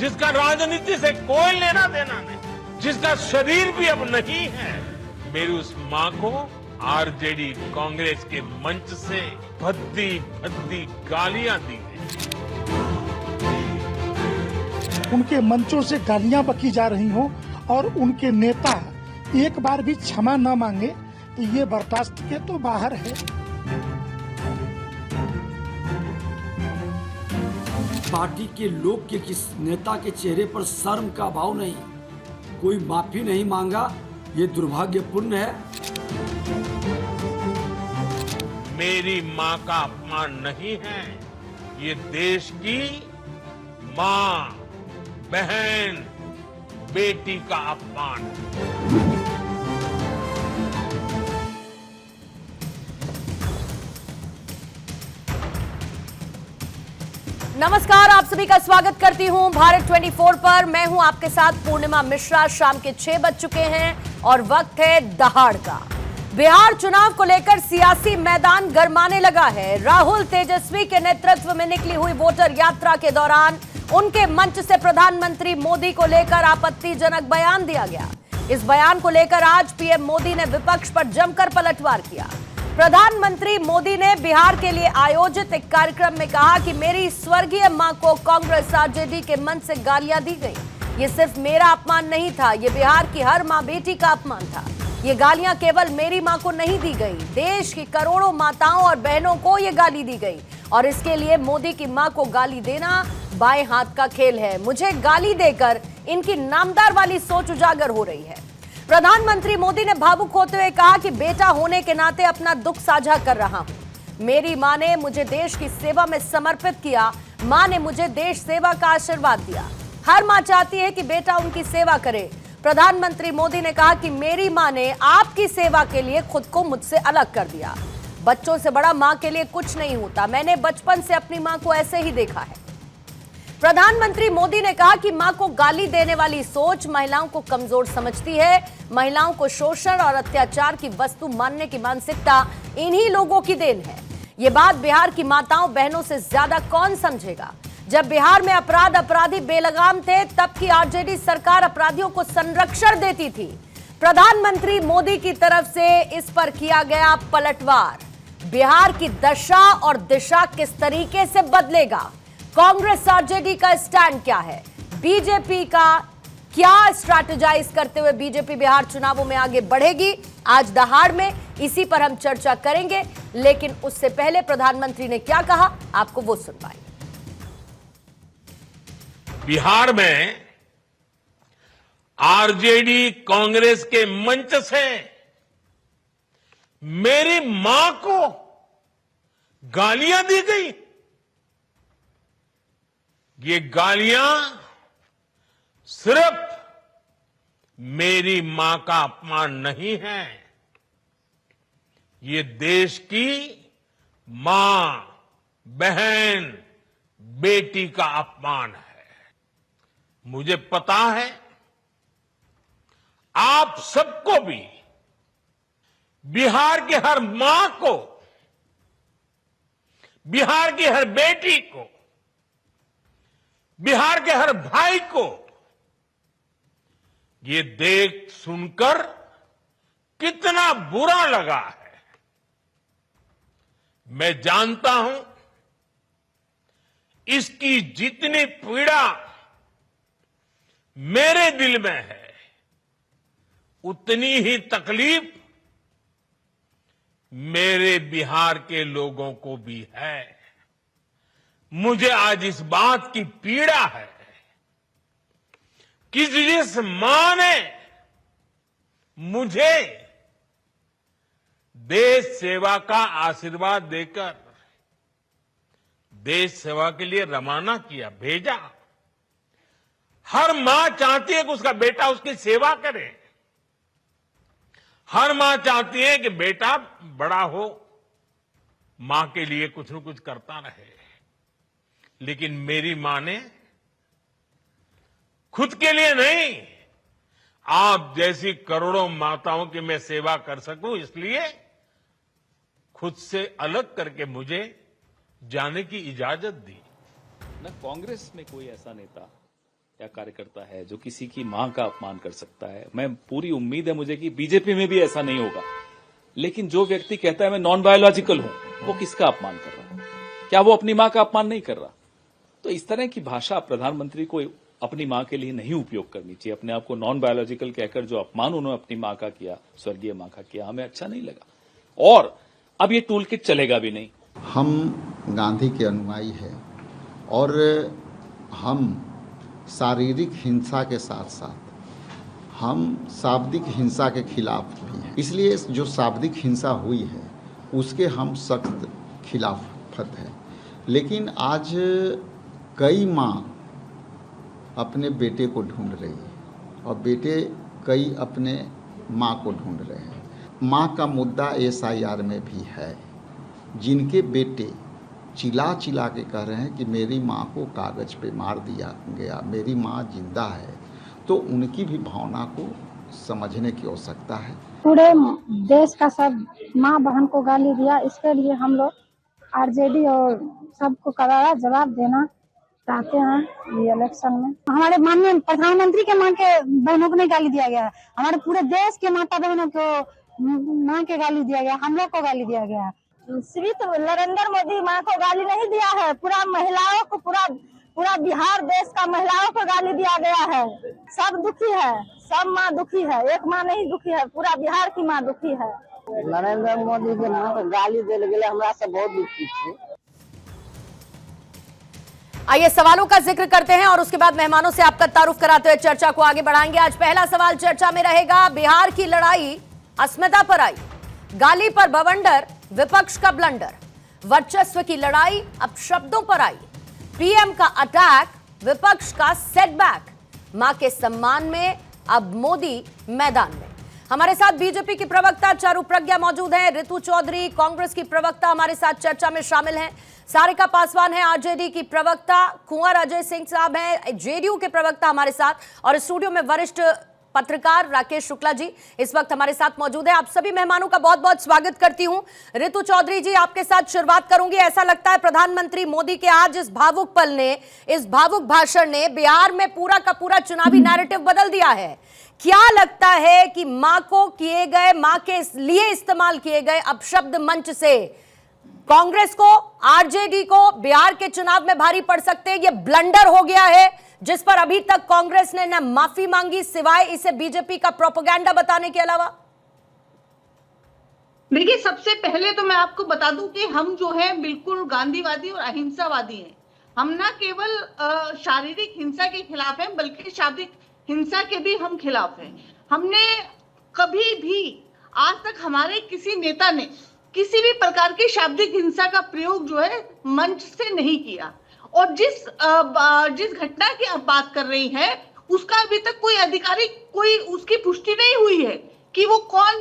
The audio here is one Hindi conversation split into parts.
जिसका राजनीति से कोई लेना देना नहीं, जिसका शरीर भी अब नहीं है, मेरी उस मां को आरजेडी कांग्रेस के मंच से भद्दी भद्दी गालियां दी गई। उनके मंचों से गालियां बकी जा रही हों और उनके नेता एक बार भी क्षमा न मांगे तो ये बर्दाश्त के तो बाहर है। पार्टी के लोग के किस नेता के चेहरे पर शर्म का भाव नहीं, कोई माफी नहीं मांगा, ये दुर्भाग्यपूर्ण है। मेरी मां का अपमान नहीं है, ये देश की मां, बहन, बेटी का अपमान है। नमस्कार, आप सभी का स्वागत करती हूं भारत 24 पर। मैं हूं आपके साथ पूर्णिमा मिश्रा। शाम के 6 बज चुके हैं और वक्त है दहाड़ का। बिहार चुनाव को लेकर सियासी मैदान गरमाने लगा है। राहुल तेजस्वी के नेतृत्व में निकली हुई वोटर यात्रा के दौरान उनके मंच से प्रधानमंत्री मोदी को लेकर आपत्तिजनक बयान दिया गया। इस बयान को लेकर आज पीएम मोदी ने विपक्ष पर जमकर पलटवार किया। प्रधानमंत्री मोदी ने बिहार के लिए आयोजित एक कार्यक्रम में कहा कि मेरी स्वर्गीय मां को कांग्रेस आरजेडी के मंच से गालियां दी गई। ये सिर्फ मेरा अपमान नहीं था, ये बिहार की हर मां बेटी का अपमान था। ये गालियां केवल मेरी मां को नहीं दी गई, देश की करोड़ों माताओं और बहनों को ये गाली दी गई और इसके लिए मोदी की मां को गाली देना बाएं हाथ का खेल है। मुझे गाली देकर इनकी नामदार वाली सोच उजागर हो रही है। प्रधानमंत्री मोदी ने भावुक होते हुए कहा कि बेटा होने के नाते अपना दुख साझा कर रहा हूं। मेरी मां ने मुझे देश की सेवा में समर्पित किया। मां ने मुझे देश सेवा का आशीर्वाद दिया। हर मां चाहती है कि बेटा उनकी सेवा करे। प्रधानमंत्री मोदी ने कहा कि मेरी मां ने आपकी सेवा के लिए खुद को मुझसे अलग कर दिया। बच्चों से बड़ा मां के लिए कुछ नहीं होता। मैंने बचपन से अपनी मां को ऐसे ही देखा है। प्रधानमंत्री मोदी ने कहा कि मां को गाली देने वाली सोच महिलाओं को कमजोर समझती है। महिलाओं को शोषण और अत्याचार की वस्तु मानने की मानसिकता इन्हीं लोगों की देन है। ये बात बिहार की माताओं बहनों से ज्यादा कौन समझेगा। जब बिहार में अपराधी बेलगाम थे, तब की आरजेडी सरकार अपराधियों को संरक्षण देती थी। प्रधानमंत्री मोदी की तरफ से इस पर किया गया पलटवार। बिहार की दशा और दिशा किस तरीके से बदलेगा, कांग्रेस आरजेडी का स्टैंड क्या है, बीजेपी का क्या स्ट्रैटेजाइज करते हुए बीजेपी बिहार चुनावों में आगे बढ़ेगी, आज दहाड़ में इसी पर हम चर्चा करेंगे। लेकिन उससे पहले प्रधानमंत्री ने क्या कहा, आपको वो सुनवाएंगे। बिहार में आरजेडी कांग्रेस के मंच से मेरी मां को गालियां दी गई। ये गालियां सिर्फ मेरी मां का अपमान नहीं है, ये देश की मां, बहन, बेटी का अपमान है। मुझे पता है आप सबको भी बिहार की हर मां को, बिहार की हर बेटी को, बिहार के हर भाई को ये देख सुनकर कितना बुरा लगा है। मैं जानता हूं इसकी जितनी पीड़ा मेरे दिल में है, उतनी ही तकलीफ मेरे बिहार के लोगों को भी है। मुझे आज इस बात की पीड़ा है कि जिस मां ने मुझे देश सेवा का आशीर्वाद देकर देश सेवा के लिए रवाना किया, भेजा, हर मां चाहती है कि उसका बेटा उसकी सेवा करे। हर मां चाहती है कि बेटा बड़ा हो, मां के लिए कुछ न कुछ करता रहे। लेकिन मेरी मां ने खुद के लिए नहीं, आप जैसी करोड़ों माताओं की मैं सेवा कर सकूं, इसलिए खुद से अलग करके मुझे जाने की इजाजत दी। न कांग्रेस में कोई ऐसा नेता या कार्यकर्ता है जो किसी की मां का अपमान कर सकता है, मैं पूरी उम्मीद है मुझे कि बीजेपी में भी ऐसा नहीं होगा, लेकिन जो व्यक्ति कहता है मैं नॉन बायोलॉजिकल हूं, वो किसका अपमान कर रहा है? क्या वो अपनी मां का अपमान नहीं कर रहा? तो इस तरह की भाषा प्रधानमंत्री को अपनी मां के लिए नहीं उपयोग करनी चाहिए। अपने आप को नॉन बायोलॉजिकल कहकर जो अपमान उन्होंने अपनी मां का किया, स्वर्गीय मां का किया, हमें अच्छा नहीं लगा और अब ये टूल किट चलेगा भी नहीं। हम गांधी के अनुयायी हैं और हम शारीरिक हिंसा के साथ साथ हम शाब्दिक हिंसा के खिलाफ भी हैं। इसलिए जो शाब्दिक हिंसा हुई है उसके हम सख्त खिलाफत हैं। लेकिन आज कई माँ अपने बेटे को ढूंढ रही है और बेटे कई अपने माँ को ढूंढ रहे हैं। माँ का मुद्दा SIR में भी है। जिनके बेटे चिल्ला चिल्ला के कह रहे हैं कि मेरी माँ को कागज पे मार दिया गया, मेरी माँ जिंदा है, तो उनकी भी भावना को समझने की आवश्यकता है। पूरे देश का सब माँ बहन को गाली दिया, इसके लिए हम लोग RJD और सबको करारा जवाब देना चाहते हैं ये इलेक्शन में। हमारे माननीय प्रधानमंत्री के माँ के बहनों को नहीं गाली दिया गया है, हमारे पूरे देश के माता बहनों को माँ के गाली दिया गया, हम लोग को गाली दिया गया है। सिर्फ नरेंद्र मोदी माँ को गाली नहीं दिया है, पूरा महिलाओं को पूरा बिहार देश का महिलाओं को गाली दिया गया है। सब दुखी है, सब माँ दुखी है, एक माँ नहीं दुखी है, पूरा बिहार की माँ दुखी है। नरेंद्र मोदी के माँ को गाली देल गेले हमरा से बहुत दुखी है। आइए सवालों का जिक्र करते हैं और उसके बाद मेहमानों से आपका तारुफ कराते हुए चर्चा को आगे बढ़ाएंगे। आज पहला सवाल चर्चा में रहेगा, बिहार की लड़ाई अस्मिता पर आई, गाली पर बवंडर, विपक्ष का ब्लंडर, वर्चस्व की लड़ाई अब शब्दों पर आई, पीएम का अटैक, विपक्ष का सेटबैक, मां के सम्मान में अब मोदी मैदान में। हमारे साथ बीजेपी की प्रवक्ता चारू प्रज्ञा मौजूद हैं, रितु चौधरी कांग्रेस की प्रवक्ता हमारे साथ चर्चा में शामिल हैं, सारिका पासवान है RJD की प्रवक्ता, कुंवर अजय सिंह साहब हैं JDU के प्रवक्ता हमारे साथ, और स्टूडियो में वरिष्ठ पत्रकार राकेश शुक्ला जी इस वक्त हमारे साथ मौजूद है। आप सभी मेहमानों का बहुत बहुत स्वागत करती हूं। रितु चौधरी जी, आपके साथ शुरुआत करूंगी। ऐसा लगता है प्रधानमंत्री मोदी के आज इस भावुक पल ने, इस भावुक भाषण ने बिहार में पूरा का पूरा चुनावी नैरेटिव बदल दिया है। क्या लगता है कि मां को किए गए, मां के लिए इस्तेमाल किए गए अपशब्द मंच से कांग्रेस को, RJD को बिहार के चुनाव में भारी पड़ सकते हैं? ये ब्लंडर हो गया है जिस पर अभी तक कांग्रेस ने न माफी मांगी सिवाय इसे बीजेपी का प्रोपेगेंडा बताने के अलावा। देखिए, सबसे पहले तो मैं आपको बता दूं कि हम जो है बिल्कुल गांधीवादी और अहिंसावादी हैं। हम ना केवल शारीरिक हिंसा के खिलाफ हैं बल्कि शाब्दिक हिंसा के भी हम खिलाफ हैं। हमने कभी भी आज तक हमारे किसी नेता ने किसी भी प्रकार की शाब्दिक हिंसा का प्रयोग जो है मंच से नहीं किया। और जिस घटना की आप बात कर रही हैं उसका अभी तक कोई अधिकारी, कोई उसकी पुष्टि नहीं हुई है कि वो कौन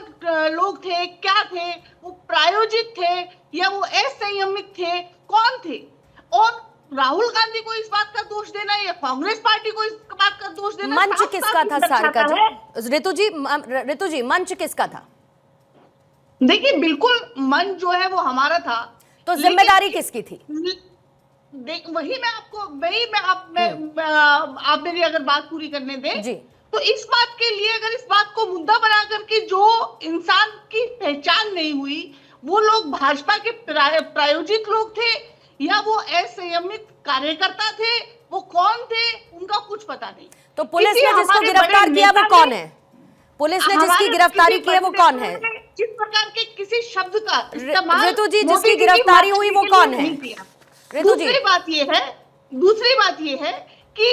लोग थे, क्या थे, वो प्रायोजित थे या वो असंयमित थे, कौन थे। और राहुल गांधी को इस बात का दोष देना या कांग्रेस पार्टी को इस बात का दोष देना, मंच किसका था सारिका जी? रितु जी मंच किसका था? देखिए, बिल्कुल मंच जो है वो हमारा था, तो जिम्मेदारी किसकी थी? वही मैं आपको आप मेरी अगर बात पूरी करने दें जी। तो इस बात के लिए, अगर इस बात को मुद्दा बना करके जो इंसान की पहचान नहीं हुई, वो लोग भाजपा के प्रायोजित लोग थे या वो असंयमित कार्यकर्ता थे, वो कौन थे, उनका कुछ पता नहीं। तो पुलिस ने जिसको गिरफ्तार किया वो कौन है? पुलिस ने जिसकी गिरफ्तारी की है वो कौन है? किस प्रकार के किसी शब्द का इस्तेमाल रितु जी, जिसकी गिरफ्तारी हुई वो कौन है? दूसरी बात ये है कि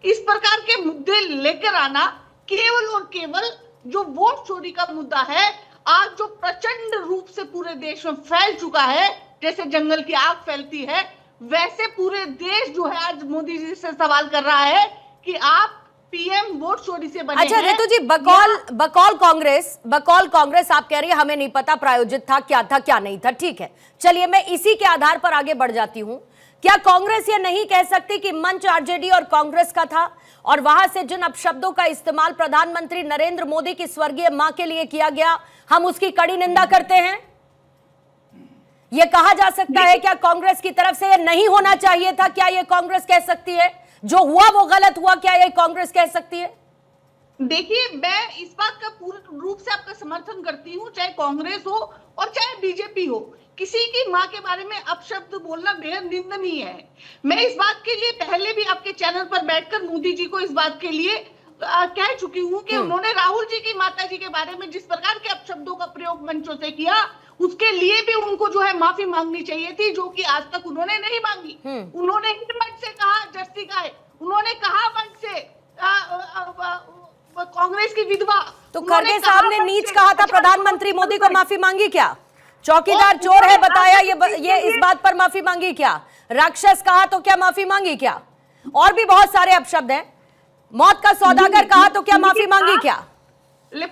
इस प्रकार के मुद्दे लेकर आना केवल और केवल जो वोट चोरी का मुद्दा है, आज जो प्रचंड रूप से पूरे देश में फैल चुका है, जैसे जंगल की आग फैलती है, वैसे पूरे देश जो है आज मोदी जी से सवाल कर रहा है कि आप पीएम वोट चोरी से बने। अच्छा रितु जी, बकौल कांग्रेस आप कह रही है हमें नहीं पता प्रायोजित था, क्या था क्या नहीं था। ठीक है, चलिए मैं इसी के आधार पर आगे बढ़ जाती हूं। क्या कांग्रेस ये नहीं कह सकती कि मंच RJD और कांग्रेस का था और वहां से जिन अपशब्दों का इस्तेमाल प्रधानमंत्री नरेंद्र मोदी की स्वर्गीय मां के लिए किया गया, हम उसकी कड़ी निंदा करते हैं? यह कहा जा सकता है क्या कांग्रेस की तरफ से यह नहीं होना चाहिए था? क्या यह कांग्रेस कह सकती है? जो हुआ वो गलत हुआ, क्या ये कांग्रेस कह सकती है? देखिए, मैं इस बात का पूर्ण रूप से आपका समर्थन करती हूँ, चाहे कांग्रेस हो और चाहे बीजेपी हो। किसी की मां के बारे में अपशब्द बोलना बेहद निंदनीय है। मैं इस बात के लिए पहले भी आपके चैनल पर बैठकर मोदी जी को इस बात के लिए कह चुकी हूँ कि उन्होंने राहुल जी की माता जी के बारे में जिस प्रकार के अपशब्दों का प्रयोग मंचों से किया, उसके लिए भी उनको जो है माफी मांगनी चाहिए थी, जो कि आज तक उन्होंने नहीं मांगी। उन्होंने ही मंच से कहा जर्सी गाय, उन्होंने कहा मंच से कांग्रेस की विधवा। तो खड़गे साहब ने नीच कहा था, प्रधानमंत्री मोदी को माफी मांगी क्या? चौकीदार चोर है बताया, ये इस बात पर माफी मांगी क्या? राक्षस कहा तो क्या माफी मांगी क्या? और भी बहुत सारे अपशब्द हैं। मौत का सौदागर कहा तो क्या माफी मांगी क्या?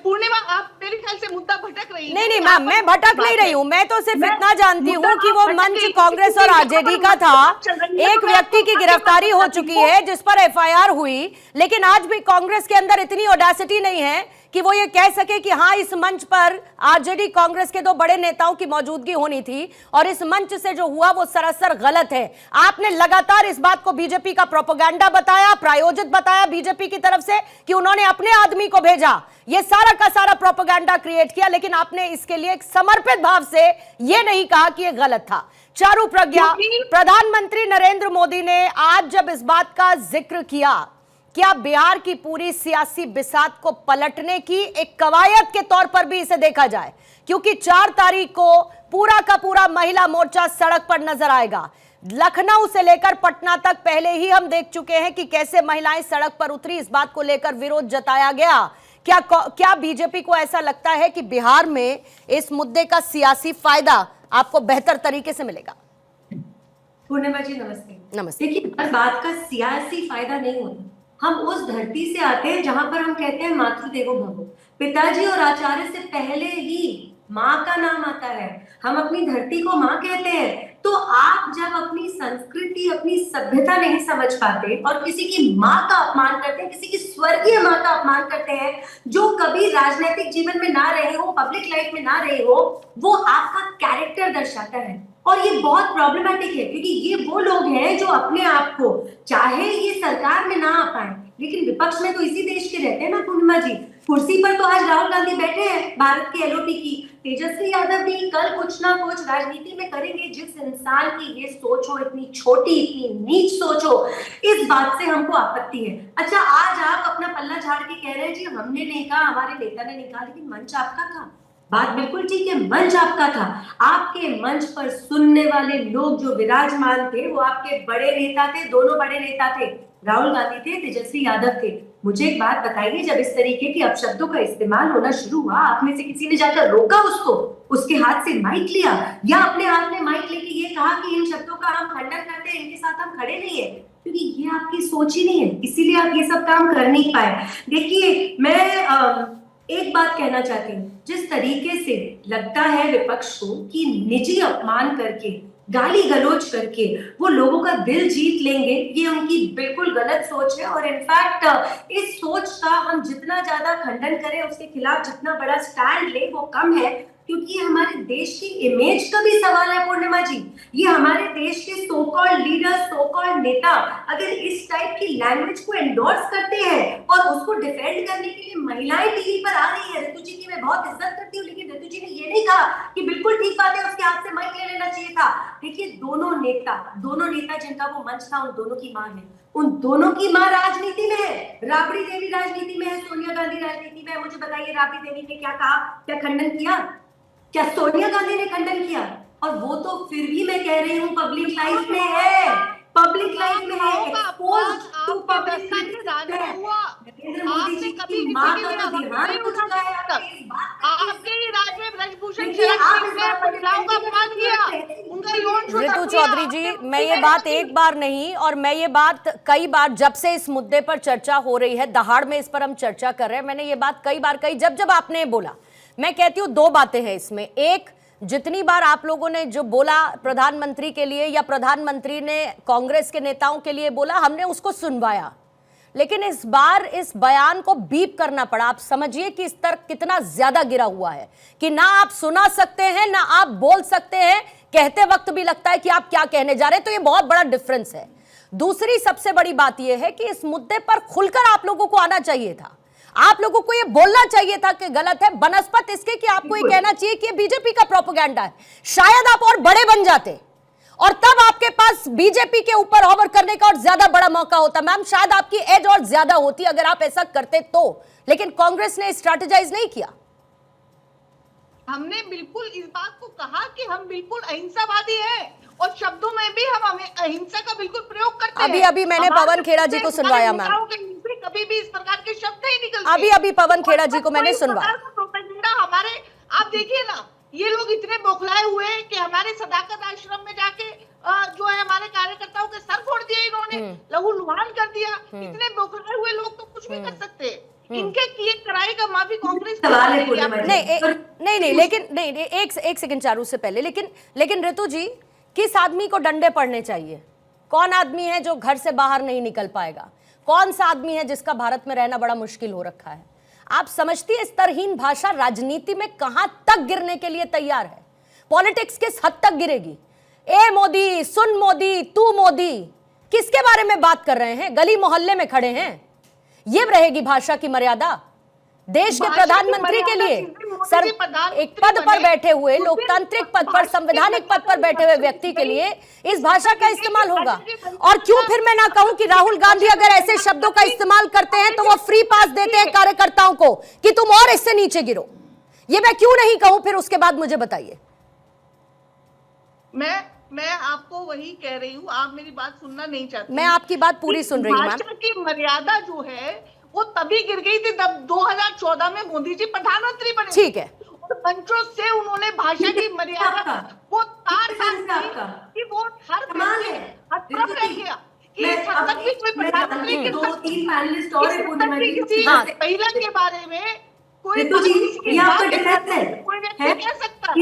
पूर्णिमा, आप मेरे ख्याल से मुद्दा भटक रही हैं। नहीं मैम, मैं भटक नहीं रही हूँ। मैं तो सिर्फ इतना जानती हूँ कि वो मंच कांग्रेस और आरजेडी का था। एक व्यक्ति की गिरफ्तारी हो चुकी है जिस पर एफआईआर हुई, लेकिन आज भी कांग्रेस के अंदर इतनी ऑडेसिटी नहीं है कि वो ये कह सके कि हाँ, इस मंच पर आरजेडी कांग्रेस के दो बड़े नेताओं की मौजूदगी होनी थी और इस मंच से जो हुआ वो सरासर गलत है। आपने लगातार इस बात को बीजेपी का प्रोपेगेंडा बताया, प्रायोजित बताया बीजेपी की तरफ से कि उन्होंने अपने आदमी को भेजा। ये सारा का सारा प्रोपेगेंडा क्रिएट किया, लेकिन आपने इसके लिए एक समर्पित भाव से ये नहीं कहा कि ये गलत था। चारू प्रज्ञा, प्रधानमंत्री नरेंद्र मोदी ने आज जब इस बात का जिक्र किया, क्या बिहार की पूरी सियासी बिसात को पलटने की एक कवायद के तौर पर भी इसे देखा जाए? क्योंकि 4 तारीख को पूरा का पूरा महिला मोर्चा सड़क पर नजर आएगा। लखनऊ से लेकर पटना तक पहले ही हम देख चुके हैं कि कैसे महिलाएं सड़क पर उतरी, इस बात को लेकर विरोध जताया गया। क्या बीजेपी को ऐसा लगता है कि बिहार में इस मुद्दे का सियासी फायदा आपको बेहतर तरीके से मिलेगा? पूर्णिमा जी नमस्ते। नमस्ते। देखिए, हर बात का सियासी फायदा नहीं होता। हम उस धरती से आते हैं जहां पर हम कहते हैं मातृदेवो भव। पिताजी और आचार्य से पहले ही माँ का नाम आता है। हम अपनी धरती को माँ कहते हैं। तो आप जब अपनी संस्कृति, अपनी सभ्यता नहीं समझ पाते और किसी की माँ का अपमान करते हैं, किसी की स्वर्गीय माँ का अपमान करते हैं, जो कभी राजनीतिक जीवन में ना रहे हो, पब्लिक लाइफ में ना रहे हो, वो आपका कैरेक्टर दर्शाता है। और ये बहुत प्रॉब्लमेटिक है, क्योंकि ये वो लोग हैं जो अपने आप को, चाहे ये सरकार में ना आ पाए, लेकिन विपक्ष में तो इसी देश के रहते हैं ना पूर्णिमा जी। कुर्सी पर तो आज राहुल गांधी बैठे हैं, भारत के एलओपी की। तेजस्वी यादव भी कल कुछ ना कुछ राजनीति में करेंगे। जिस इंसान की ये सोच हो, इतनी छोटी, इतनी नीच सोच हो, इस बात से हमको आपत्ति है। अच्छा, आज आप अपना पल्ला झाड़ के कह रहे हैं जी हमने नहीं कहा, हमारे नेता ने नहीं कहा, लेकिन मंच आपका था। बात बिल्कुल ठीक है, मंच आपका था। आपके मंच पर सुनने वाले लोग जो विराजमान थे वो आपके बड़े नेता थे, दोनों बड़े नेता थे, राहुल गांधी थे, तेजस्वी यादव थे। मुझे एक बात बताइए, जब इस तरीके के अपशब्दों का इस्तेमाल होना शुरू हुआ, आप में से किसी ने जाकर रोका उसको, उसके हाथ से माइक लिया, या अपने हाथ में माइक लेके ये कहा कि इन शब्दों का हम खंडन करते हैं, इनके साथ हम खड़े नहीं है? क्योंकि ये आपकी सोच ही नहीं है, इसीलिए आप ये सब काम कर नहीं पाए। देखिए, मैं एक बात कहना चाहती हूँ, जिस तरीके से लगता है विपक्ष को कि निजी अपमान करके, गाली गलौज करके वो लोगों का दिल जीत लेंगे, ये उनकी बिल्कुल गलत सोच है। और इनफैक्ट इस सोच का हम जितना ज्यादा खंडन करें, उसके खिलाफ जितना बड़ा स्टैंड ले, वो कम है, क्योंकि ये हमारे देश की इमेज का भी सवाल है पूर्णिमा जी। ये हमारे देश के so called leader, so called नेता अगर इस टाइप की लैंग्वेज को एंडोर्स करते हैं और उसको डिफेंड करने के लिए महिलाएं टीवी पर आ रही है। ऋतु जी की मैं बहुत इज्जत करती हूँ, लेकिन ऋतु जी ने ये नहीं कहा कि बिल्कुल ठीक बात है, उसके हाथ से माइक ले लेना चाहिए था। देखिए, दोनों नेता जिनका वो मंच था, उन दोनों की मां है, उन दोनों की मां राजनीति में है। राबड़ी देवी राजनीति में है, सोनिया गांधी राजनीति में है। मुझे बताइए, राबड़ी देवी ने क्या कहा, क्या खंडन किया? क्या सोनिया गांधी ने खंडन किया? और वो तो फिर भी मैं कह रही हूँ पब्लिक लाइफ में है, पब्लिक लाइफ में है, एक्सपोज्ड टू पब्लिक आपने कभी किसी आपके ही राज्य में ब्रजभूषण महिलाओं का अपमान किया, उनका यौन शोषण। ऋतु चौधरी जी, मैं ये बात एक बार नहीं, और मैं ये बात कई बार, जब से इस मुद्दे पर चर्चा हो रही है, दहाड़ में इस पर हम चर्चा कर रहे हैं, मैंने ये बात कई बार कही। जब आपने बोला, मैं कहती हूँ 2 बातें हैं इसमें। एक, जितनी बार आप लोगों ने जो बोला प्रधानमंत्री के लिए, या प्रधानमंत्री ने कांग्रेस के नेताओं के लिए बोला, हमने उसको सुनवाया, लेकिन इस बार इस बयान को बीप करना पड़ा। आप समझिए कि इस तर्क कितना ज्यादा गिरा हुआ है कि ना आप सुना सकते हैं, ना आप बोल सकते हैं, कहते वक्त भी लगता है कि आप क्या कहने जा रहे हैं। तो ये बहुत बड़ा डिफरेंस है। दूसरी सबसे बड़ी बात यह है कि इस मुद्दे पर खुलकर आप लोगों को आना चाहिए था। आप लोगों को यह बोलना चाहिए था कि गलत है, बनस्पत इसके कि आपको यह कहना चाहिए कि बीजेपी का प्रोपेगेंडा है। शायद आप और बड़े बन जाते और तब आपके पास बीजेपी के ऊपर ऑवर करने का और ज्यादा बड़ा मौका होता। मैम, शायद आपकी एज और ज्यादा होती अगर आप ऐसा करते तो, लेकिन कांग्रेस ने स्ट्रैटेजाइज नहीं किया। हमने बिल्कुल इस बात को कहा कि हम बिल्कुल अहिंसावादी हैं और शब्दों में भी हम अहिंसा का बिल्कुल प्रयोग करते हैं। अभी मैंने पवन खेड़ा जी को सुनवाया मैम, कभी भी इस प्रकार के शब्द नहीं निकलते। अभी पवन खेड़ा जी को मैंने सुनवाया। हमारे आप देखिए ना, ये लोग इतने बौखलाए हुए हैं कि हमारे सदाकत आश्रम में जाके जो है हमारे कार्यकर्ताओं के सर फोड़ दिए इन्होंने, लहू लुहान कर दिया। इतने बौखलाए हुए लोग तो कुछ भी कर सकते हैं। इनके किए कराई का माफी कांग्रेस नहीं, लेकिन एक सेकंड चारू से पहले, लेकिन ऋतु जी, किस आदमी को डंडे पड़ने चाहिए? कौन आदमी है जो घर से बाहर नहीं निकल पाएगा? कौन सा आदमी है जिसका भारत में रहना बड़ा मुश्किल हो रखा है? आप समझती है इस तरहीन भाषा राजनीति में कहां तक गिरने के लिए तैयार है? पॉलिटिक्स किस हद तक गिरेगी? ए मोदी, सुन मोदी, तू मोदी, किसके बारे में बात कर रहे हैं? गली मोहल्ले में खड़े हैं। ये रहेगी भाषा की मर्यादा? देश के प्रधानमंत्री के लिए सर एक पद पर बैठे हुए, लोकतांत्रिक पद पर, संवैधानिक पद पर बैठे हुए व्यक्ति के लिए इस भाषा का इस्तेमाल होगा? और क्यों फिर मैं ना कहूं कि राहुल गांधी अगर ऐसे शब्दों का इस्तेमाल करते हैं तो वो फ्री पास देते हैं कार्यकर्ताओं को कि तुम और इससे नीचे गिरो? ये मैं क्यों नहीं कहूं? फिर उसके बाद मुझे बताइए। मैं आपको वही कह रही हूँ, आप मेरी बात सुनना नहीं चाहती। मैं आपकी बात पूरी सुन रही हूँ मैम। भाषा की मर्यादा जो है वो तभी गिर गई थी जब 2014 में मोदी जी प्रधानमंत्री बने। ठीक है, और मंचों से उन्होंने भाषा की मर्यादा वो तार कि वो हर तरफ रह गया कि इस हद तक भी कोई प्रधानमंत्री महिला के बारे में कोई कह सकता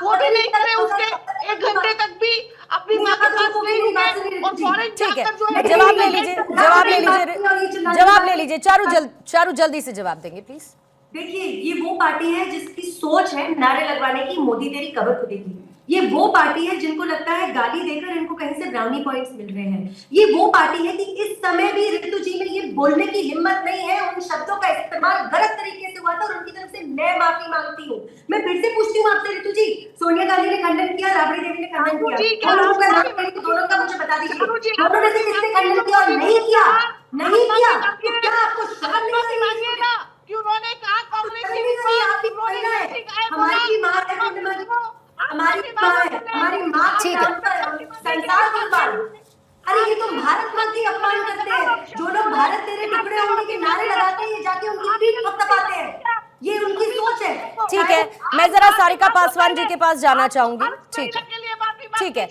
वो भी नहीं करे, उसके 1 घंटे तक भी अपनी माँ के पास नहीं रुके और फौरन ठीक है, जाकर जो है जवाब ले लीजिए। चारू जल्दी से जवाब देंगे प्लीज। देखिए, ये वो पार्टी है जिसकी सोच है नारे लगवाने की, मोदी तेरी कबर खुदेगी। ये वो पार्टी है जिनको लगता है गाली देकर इनको कहीं से ब्राउनी पॉइंट्स मिल रहे हैं। ये वो पार्टी है कि इस समय भी ऋतु जी में ये बोलने की हिम्मत नहीं है। उन शब्दों का इस्तेमाल गलत तरीके से हुआ था और उनकी तरफ से मैं माफी मांगती हूँ। मैं फिर से पूछती हूँ आपसे ऋतु जी, सोनिया गांधी ने खंडन किया, राबड़ी देवी ने खंडन किया, दोनों का मुझे बता दीजिए, दोनों में से किसने खंडन किया और नहीं किया? नहीं किया तो क्या आपको शर्म नहीं आई ना कि उन्होंने कहा कांग्रेस हमारी माँ है, हमारी माँ है, हमारी माँ संसार कुर्बान। अरे ये तो भारत माँ की अपमान करते हैं। जो लोग भारत तेरे टुकड़े होने के नारे लगाते हैं, जाके उनकी पीठ थपथपाते हैं। ये उनकी सोच है। ठीक है, मैं जरा सारिका पासवान जी के पास जाना चाहूंगी। ठीक है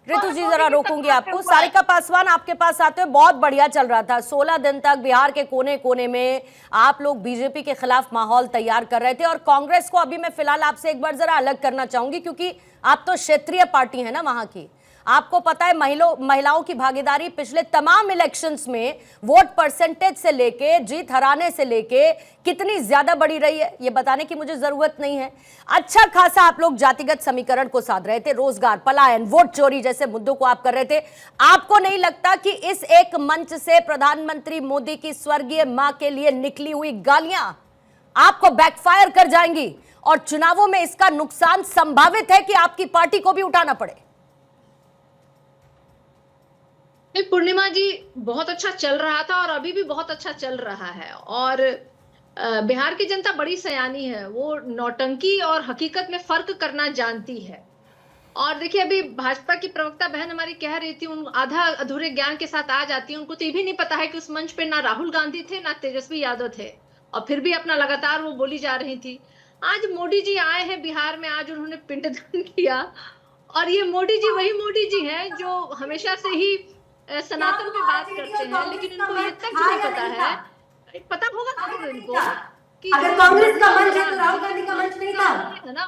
ऋतु जी जरा रोकूंगी आपको। सारिका पासवान, आपके पास आते हुए बहुत बढ़िया चल रहा था। 16 दिन तक बिहार के कोने कोने में आप लोग बीजेपी के खिलाफ माहौल तैयार कर रहे थे और कांग्रेस को अभी मैं फिलहाल आपसे एक बार जरा अलग करना चाहूंगी, क्योंकि आप तो क्षेत्रीय पार्टी है ना वहां की। आपको पता है महिलाओं की भागीदारी पिछले तमाम इलेक्शंस में वोट परसेंटेज से लेके जीत हराने से लेके कितनी ज्यादा बढ़ी रही है, ये बताने की मुझे जरूरत नहीं है। अच्छा खासा आप लोग जातिगत समीकरण को साध रहे थे, रोजगार, पलायन, वोट चोरी जैसे मुद्दों को आप कर रहे थे। आपको नहीं लगता कि इस एक मंच से प्रधानमंत्री मोदी की स्वर्गीय मां के लिए निकली हुई गालियां आपको बैकफायर कर जाएंगी और चुनावों में इसका नुकसान संभावित है कि आपकी पार्टी को भी उठाना पड़े? पूर्णिमा जी, बहुत अच्छा चल रहा था और अभी भी बहुत अच्छा चल रहा है। और बिहार की जनता बड़ी सयानी है, वो नौटंकी और हकीकत में फर्क करना जानती है। और देखिए, अभी भाजपा की प्रवक्ता बहन हमारी कह रही थी, उन आधा अधूरे ज्ञान के साथ आ जाती है। उनको तो ये भी नहीं पता है कि उस मंच पे ना राहुल गांधी थे ना तेजस्वी यादव थे, और फिर भी अपना लगातार वो बोली जा रही थी। आज मोदी जी आए हैं बिहार में, आज उन्होंने पिंडदान किया, और ये मोदी जी वही मोदी जी हैं जो हमेशा से ही सनातन पे बात करते हैं, लेकिन इनको ये तक नहीं पता है, पता होगा जरूर इनको कि अगर कांग्रेस का मंच है तो राहुल गांधी का मंच नहीं था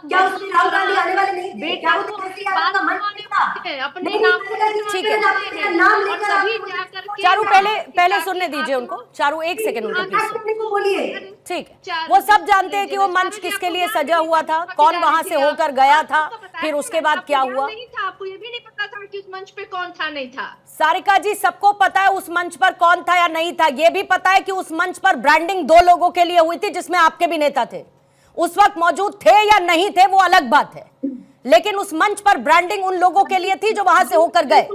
क्या? उसमें राहुल गांधी आने वाले नहीं थे क्या? वो तो का मंच नहीं था। अपने नहीं नाम करेगा कि ठीक है। मेरा नाम और लेकर तभी आप जाकर के चारू पहले पहले जाके सुनने दीजिए आप उनको। चारू एक सेकंड उनको प्लीज। अपने को बोलिए। ठीक है, चारू वो सब जी, जानते हैं कि वो मंच चारू जी, किसके आपको लिए ज्ञान सजा नहीं हुआ था, था, कौन आपको वहां ज्ञान से नहीं होकर था। गया आपको था, तो पता फिर है, उसके बाद आपको क्या ज्ञान हुआ। नहीं था, आपको ये भी नहीं पता था कि उस मंच पे कौन था नहीं था। सारिका जी, सबको पता है उस मंच पर कौन था या नहीं था। ये भी पता है कि उस मंच पर ब्रांडिंग 2 लोगों के लिए हुई थी, जिसमें आपके भी नेता थे। उस वक्त मौजूद थे या नहीं थे वो अलग बात है, लेकिन उस मंच पर ब्रांडिंग उन लोगों के लिए थी जो वहां से होकर गए।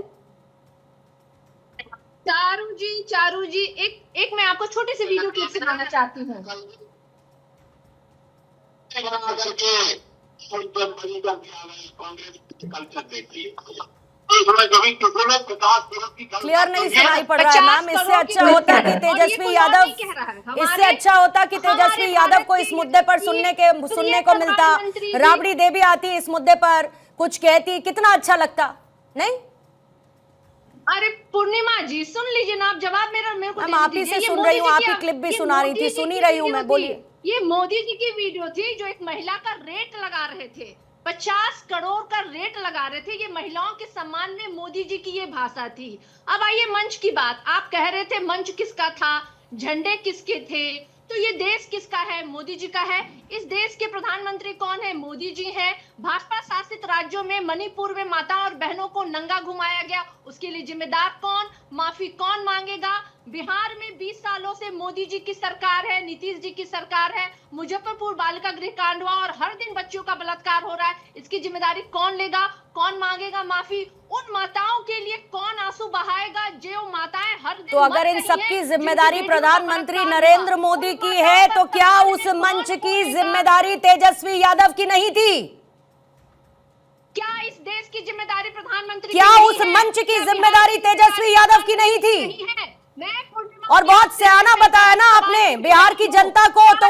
चारू जी, एक मैं आपको छोटी सी वीडियो क्लिप सुनाना चाहती हूँ। क्लियर नहीं सुनाई पड़ रहा है मैम। इससे अच्छा होता कि तेजस्वी यादव, इससे अच्छा होता कि तेजस्वी यादव को इस मुद्दे पर सुनने को मिलता, राबड़ी देवी आती इस मुद्दे पर कुछ कहती, कितना अच्छा लगता। नहीं अरे पूर्णिमा जी, सुन लीजिए ना आप, जवाब मेरे को मैम, आप ही से सुन रही हूँ, आप ही क्लिप भी सुना रही थी, सुन ही रही हूँ मैं, बोलिए। ये मोदी जी की वीडियो थी जो एक महिला का रेट लगा रहे थे, 50 करोड़ का रेट लगा रहे थे। ये महिलाओं के सम्मान में मोदी जी की ये भाषा थी। अब आइए मंच की बात। आप कह रहे थे मंच किसका था, झंडे किसके थे, तो ये देश किसका है, मोदी जी का है। इस देश के प्रधानमंत्री कौन है, मोदी जी हैं। भाजपा शासित राज्यों में मणिपुर में माताओं और बहनों को नंगा घुमाया गया, उसके लिए जिम्मेदार कौन, माफी कौन मांगेगा। बिहार में 20 सालों से मोदी जी की सरकार है, नीतीश जी की सरकार है। मुजफ्फरपुर बालिका गृह कांड हुआ और हर दिन बच्चियों का बलात्कार हो रहा है, इसकी जिम्मेदारी कौन लेगा, कौन मांगेगा माफी। उन माताओं के लिए कौन आंसू बहाएगा जो माताएं हर दिन। तो अगर इन सबकी जिम्मेदारी प्रधानमंत्री नरेंद्र मोदी की है, तो क्या उस मंच की जिम्मेदारी तेजस्वी यादव की नहीं थी? क्या इस देश की जिम्मेदारी प्रधानमंत्री क्या उस मंच की जिम्मेदारी तेजस्वी यादव की नहीं थी? और बहुत सयाना बताया ना आपने बिहार की जनता को, तो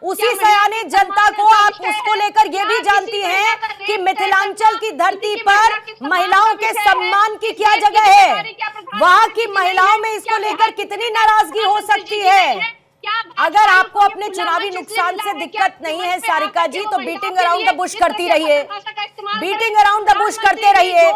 उसी सयाने जनता को आप उसको लेकर ये भी जानती हैं कि मिथिलांचल की धरती पर महिलाओं के सम्मान की क्या जगह है, वहां की महिलाओं में इसको लेकर कितनी नाराजगी हो सकती है। अगर आपको अपने चुनावी नुकसान से दिक्कत नहीं है सारिका जी, तो बीटिंग अराउंड द बुश करती रहिए, बीटिंग अराउंड द बुश करते रहिए,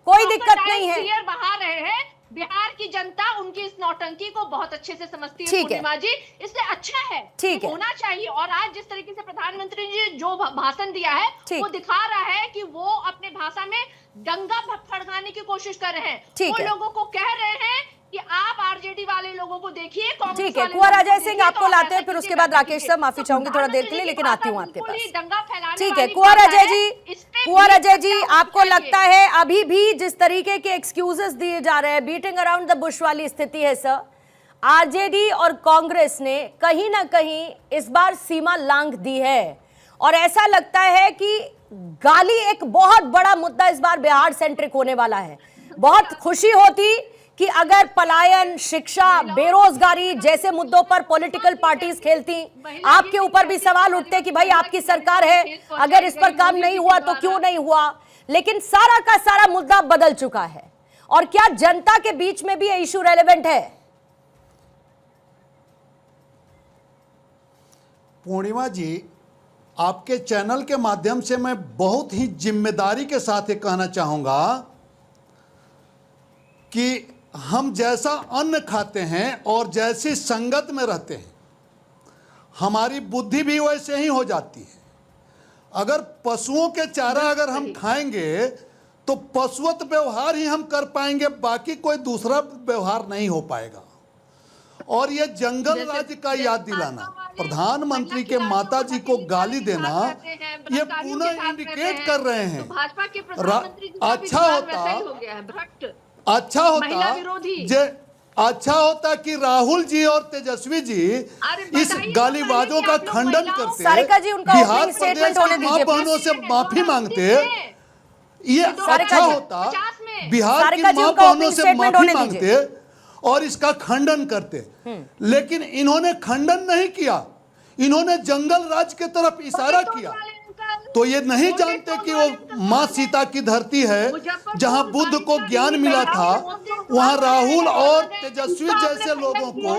कोई दिक्कत नहीं है। बहा रहे हैं, बिहार की जनता उनकी इस नौटंकी को बहुत अच्छे से समझती है ठीक है पूर्णिमा जी, इसलिए अच्छा है, ठीक है, होना चाहिए। और आज जिस तरीके से प्रधानमंत्री जी जो भाषण दिया है, वो दिखा रहा है कि वो अपने भाषा में दंगा भड़काने की कोशिश कर रहे हैं। वो लोगों को कह रहे हैं कि आप आरजेडी वाले लोगों को देखिए, ठीक है। कुंवर अजय सिंह आपको लाते हैं, फिर उसके बाद राकेश साहब, माफी चाहूंगी थोड़ा देर के लिए, लेकिन आती हूँ आपके पास। ठीक है कुंवर अजय जी, आपको लगता है अभी भी जिस तरीके के एक्सक्यूजेस दिए जा रहे हैं, बीटिंग अराउंड द बुश वाली स्थिति है सर, आरजेडी और कांग्रेस ने कहीं ना कहीं इस बार सीमा लांघ दी है, और ऐसा लगता है कि गाली एक बहुत बड़ा मुद्दा इस बार बिहार सेंट्रिक होने वाला है। बहुत खुशी होती कि अगर पलायन, शिक्षा, बेरोजगारी जैसे मुद्दों पर पॉलिटिकल पार्टीज खेलती, आपके ऊपर भी सवाल उठते कि भाई आपकी सरकार है, अगर इस पर काम नहीं हुआ तो क्यों नहीं हुआ। लेकिन सारा का सारा मुद्दा बदल चुका है, और क्या जनता के बीच में भी ये इशू रेलेवेंट है? पूर्णिमा जी, आपके चैनल के माध्यम से मैं बहुत ही जिम्मेदारी के साथ ये कहना चाहूंगा कि हम जैसा अन्न खाते हैं और जैसी संगत में रहते हैं, हमारी बुद्धि भी वैसे ही हो जाती है। अगर पशुओं के चारा अगर हम खाएंगे तो पशुवत व्यवहार ही हम कर पाएंगे, बाकी कोई दूसरा व्यवहार नहीं हो पाएगा। और ये जंगल राज्य का याद दिलाना, प्रधानमंत्री के माता जी को गाली देना, ये पुनः इंडिकेट कर रहे हैं। अच्छा होता कि राहुल जी और तेजस्वी जी इस गालीबाजों का खंडन करते, बिहार प्रदेश की मां बहनों से माफी मांगते। ये अच्छा होता, बिहार की मां बहनों से माफी मांगते और इसका खंडन करते। लेकिन इन्होंने खंडन नहीं किया, इन्होंने जंगल राज की तरफ इशारा किया। तो ये नहीं जानते कि वो माँ सीता की धरती है, जहाँ बुद्ध को ज्ञान मिला था। वहाँ राहुल और तेजस्वी जैसे लोगों को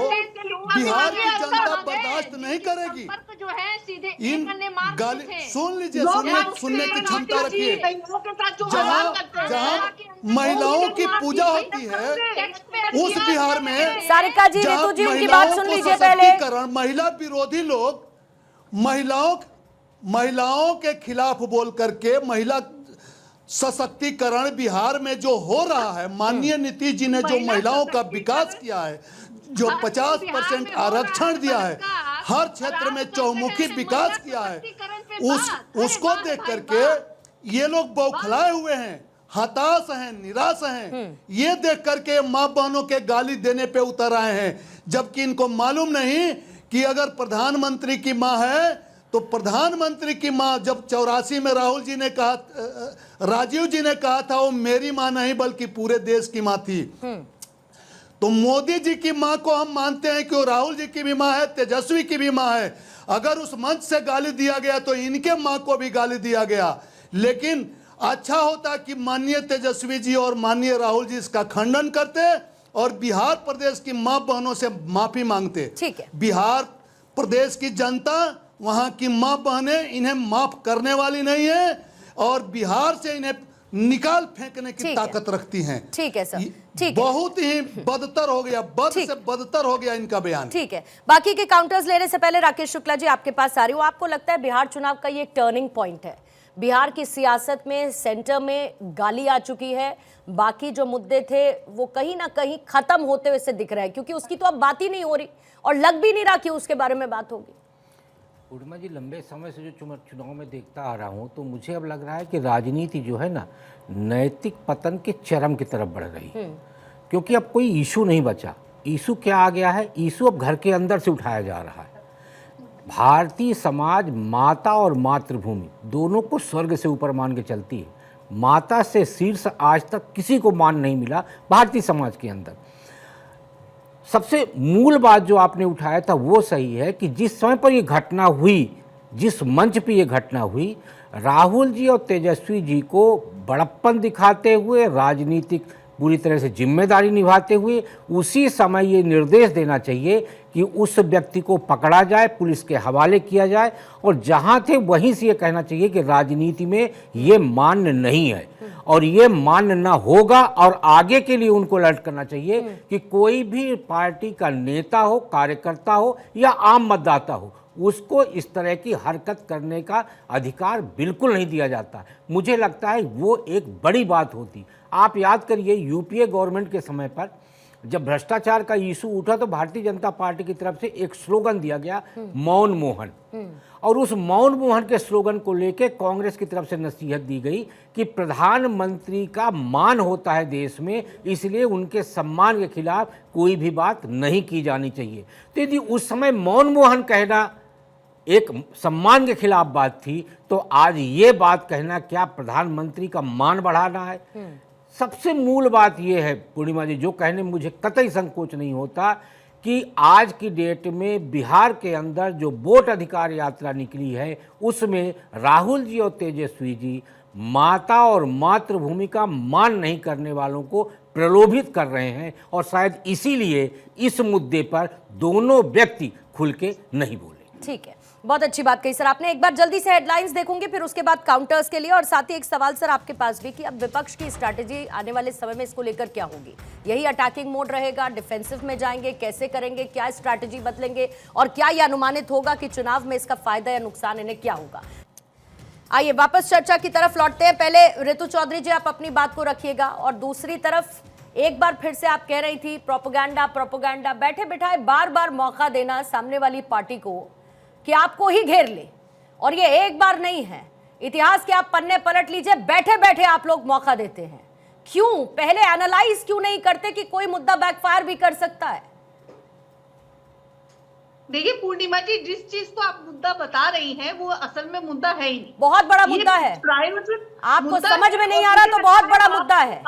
बिहार की जनता बर्दाश्त नहीं करेगी। जो है सीधे इन गाली सुन लीजिए, सुनने की क्षमता रखिए। जहाँ महिलाओं की पूजा होती है उस बिहार में, सारिका जी, ऋतु जी, उनकी बात सुन लीजिए पहले। महिला विरोधी लोग महिलाओं के खिलाफ बोल करके महिला सशक्तिकरण बिहार में जो हो रहा है, माननीय नीतीश जी ने जो महिलाओं का विकास किया है, जो 50% आरक्षण दिया है, हर क्षेत्र में चौमुखी विकास किया है, उसको देख करके ये लोग बौखलाए हुए हैं, हताश हैं, निराश हैं। ये देख करके माँ बहनों के गाली देने पे उतर आए हैं, जबकि इनको मालूम नहीं कि अगर प्रधानमंत्री की माँ है तो प्रधानमंत्री की माँ, जब 84 में राहुल जी ने कहा, राजीव जी ने कहा था वो मेरी माँ नहीं बल्कि पूरे देश की माँ थी। तो मोदी जी की माँ को हम मानते हैं कि वो राहुल जी की भी माँ है, तेजस्वी की भी माँ है। अगर उस मंच से गाली दिया गया तो इनके माँ को भी गाली दिया गया। लेकिन अच्छा होता कि माननीय तेजस्वी जी और माननीय राहुल जी इसका खंडन करते और बिहार प्रदेश की माँ बहनों से माफी मांगते। ठीक है। बिहार प्रदेश की जनता, वहां की माँ बहनें इन्हें माफ करने वाली नहीं है और बिहार से इन्हें निकाल फेंकने की ताकत रखती हैं। ठीक है सर, ठीक है। बहुत ही बदतर हो गया, बद से बदतर हो गया इनका बयान। ठीक है, बाकी के काउंटर्स लेने से पहले राकेश शुक्ला जी आपके पास आ रही हूँ। आपको लगता है बिहार चुनाव का ये एक टर्निंग पॉइंट है? बिहार की सियासत में सेंटर में गाली आ चुकी है, बाकी जो मुद्दे थे वो कहीं ना कहीं खत्म होते हुए से दिख रहा है, क्योंकि उसकी तो अब बात ही नहीं हो रही और लग भी नहीं रहा कि उसके बारे में बात होगी। पूर्णिमा जी, लंबे समय से जो चुनाव में देखता आ रहा हूँ, तो मुझे अब लग रहा है कि राजनीति जो है ना, नैतिक पतन के चरम की तरफ बढ़ रही है। क्योंकि अब कोई इशू नहीं बचा। इशू क्या आ गया है? इशू अब घर के अंदर से उठाया जा रहा है। भारतीय समाज माता और मातृभूमि दोनों को स्वर्ग से ऊपर मान के चलती है। माता से शीर्ष आज तक किसी को मान नहीं मिला भारतीय समाज के अंदर। सबसे मूल बात जो आपने उठाया था वो सही है कि जिस समय पर ये घटना हुई, जिस मंच पे ये घटना हुई, राहुल जी और तेजस्वी जी को बड़प्पन दिखाते हुए, राजनीतिक पूरी तरह से जिम्मेदारी निभाते हुए, उसी समय ये निर्देश देना चाहिए कि उस व्यक्ति को पकड़ा जाए, पुलिस के हवाले किया जाए और जहाँ थे वहीं से ये कहना चाहिए कि राजनीति में ये मान्य नहीं है और ये मान्य ना होगा। और आगे के लिए उनको अलर्ट करना चाहिए कि कोई भी पार्टी का नेता हो, कार्यकर्ता हो या आम मतदाता हो, उसको इस तरह की हरकत करने का अधिकार बिल्कुल नहीं दिया जाता। मुझे लगता है वो एक बड़ी बात होती। आप याद करिए, यूपीए गवर्नमेंट के समय पर जब भ्रष्टाचार का इशू उठा तो भारतीय जनता पार्टी की तरफ से एक स्लोगन दिया गया, मौन मोहन। और उस मौन मोहन के स्लोगन को लेकर कांग्रेस की तरफ से नसीहत दी गई कि प्रधानमंत्री का मान होता है देश में, इसलिए उनके सम्मान के खिलाफ कोई भी बात नहीं की जानी चाहिए। तो यदि उस समय मौन मोहन कहना एक सम्मान के खिलाफ बात थी, तो आज ये बात कहना क्या प्रधानमंत्री का मान बढ़ाना है? सबसे मूल बात यह है पूर्णिमा जी, जो कहने में मुझे कतई संकोच नहीं होता कि आज की डेट में बिहार के अंदर जो वोट अधिकार यात्रा निकली है, उसमें राहुल जी और तेजस्वी जी माता और मातृभूमि का मान नहीं करने वालों को प्रलोभित कर रहे हैं और शायद इसीलिए इस मुद्दे पर दोनों व्यक्ति खुल के नहीं बोले। ठीक है, बहुत अच्छी बात कही सर आपने। एक बार जल्दी से हेडलाइंस देखूंगी, फिर उसके बाद काउंटर्स के लिए, और साथ ही एक सवाल सर आपके पास भी कि अब विपक्ष की स्ट्रैटेजी आने वाले समय में इसको लेकर क्या होगी? यही अटैकिंग मोड रहेगा, डिफेंसिव में जाएंगे, कैसे करेंगे, क्या स्ट्रैटेजी बदलेंगे और क्या यह अनुमानित होगा कि चुनाव में इसका फायदा या नुकसान इन्हें क्या होगा? आइए वापस चर्चा की तरफ लौटते हैं। पहले ऋतु चौधरी जी, आप अपनी बात को रखिएगा, और दूसरी तरफ एक बार फिर से आप कह रही थी प्रोपोगंडा, बैठे बिठाए बार बार मौका देना सामने वाली पार्टी को कि आपको ही घेर ले, और ये एक बार नहीं है, इतिहास के आप पन्ने पलट लीजिए, बैठे बैठे आप लोग मौका देते हैं। क्यों? पहले एनालाइज क्यों नहीं करते कि कोई मुद्दा बैकफायर भी कर सकता है? देखिए पूर्णिमा जी, जिस चीज को आप मुद्दा बता रही हैं वो असल में मुद्दा है ही नहीं। बहुत बड़ा मुद्दा है, आपको समझ में नहीं आ रहा तो बहुत बड़ा मुद्दा है।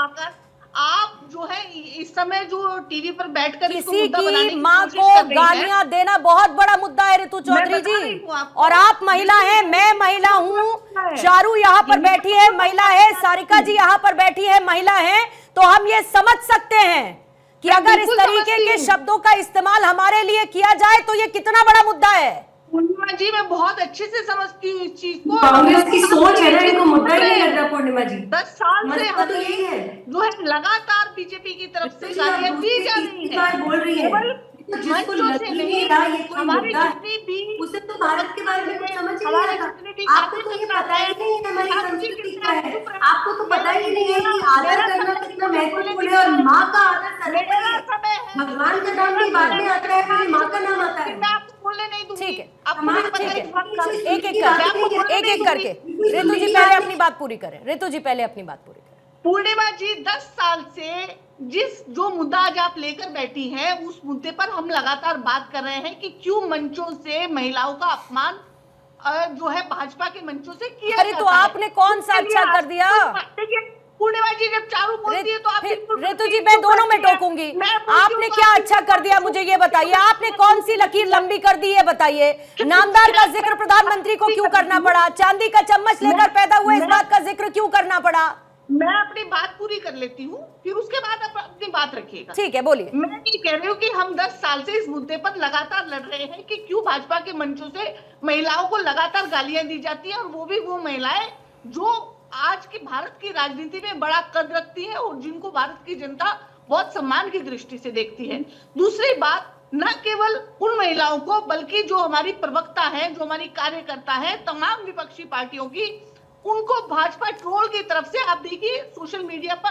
आप जो है इस समय जो टीवी पर बैठकर किसी की माँ को गालियां देना बहुत बड़ा मुद्दा है ऋतु चौधरी जी, और आप महिला हैं, मैं महिला हूँ। चारू यहाँ पर बैठी है, महिला है, सारिका जी यहाँ पर बैठी है, महिला है, तो हम ये समझ सकते हैं कि अगर इस तरीके के शब्दों का इस्तेमाल हमारे लिए किया जाए तो ये कितना बड़ा मुद्दा है। पूर्णिमा जी, मैं बहुत अच्छे से समझती हूँ इस चीज को। कांग्रेस की सोच है ना, इनको मुद्दा ही नहीं लग रहा पूर्णिमा जी। 10 साल से मतलब तो यही है जो है लगातार बीजेपी की तरफ से गालियां दी जा रही है, बोल रही है। जिसको लग ही नहीं रहा ये कोई मुद्दा है, उसे तो भारत के बारे में कुछ समझ ही नहीं आता। आपको तो ये पता ही नहीं है हमारी संस्कृति क्या है, आपको तो पता ही नहीं है कि आदर करना कितना महत्वपूर्ण है और माँ का आदर सर्वोपरि है। भगवान का नाम भी बाद में आता है, पहले माँ का नाम आता है। मैं आपको बोलने नहीं दूंगी। ठीक है, अब ठीक है, एक एक करके ऋतु जी पहले अपनी बात पूरी करें। ऋतु जी पहले अपनी बात पूरी करें। पूर्णिमा जी, 10 साल से जो मुद्दा आज आप लेकर बैठी हैं, उस मुद्दे पर हम लगातार बात कर रहे हैं कि क्यों मंचों से महिलाओं का अपमान जो है भाजपा के मंचों से किया अरे तो आपने कौन सा अच्छा कर दिया? पूर्णिमा जी, जब चारू बोलती है तो आप ऋतु जी मैं दोनों में टोकूंगी। आपने क्या अच्छा कर दिया मुझे ये बताइए, आपने कौन सी लकीर लंबी कर दी है बताइए। नामदार का जिक्र प्रधानमंत्री को क्यों करना पड़ा? चांदी का चम्मच लेकर पैदा हुए इस बात का जिक्र क्यों करना पड़ा? मैं अपनी बात पूरी कर लेती हूँ, फिर उसके बाद आप अपनी बात रखिएगा। ठीक है, बोलिए। मैं ये कह रही हूँ कि हम 10 साल से इस मुद्दे पर लगातार लड़ रहे हैं कि क्यों भाजपा के मंचों से महिलाओं को लगातार गालियां दी जाती है, और वो भी वो महिलाएं जो आज की भारत की राजनीति में बड़ा कद रखती है और जिनको भारत की जनता बहुत सम्मान की दृष्टि से देखती है। दूसरी बात, न केवल उन महिलाओं को बल्कि जो हमारी प्रवक्ता है, जो हमारी कार्यकर्ता है, तमाम विपक्षी पार्टियों की, उनको भाजपा ट्रोल की तरफ से आप देखिए सोशल मीडिया पर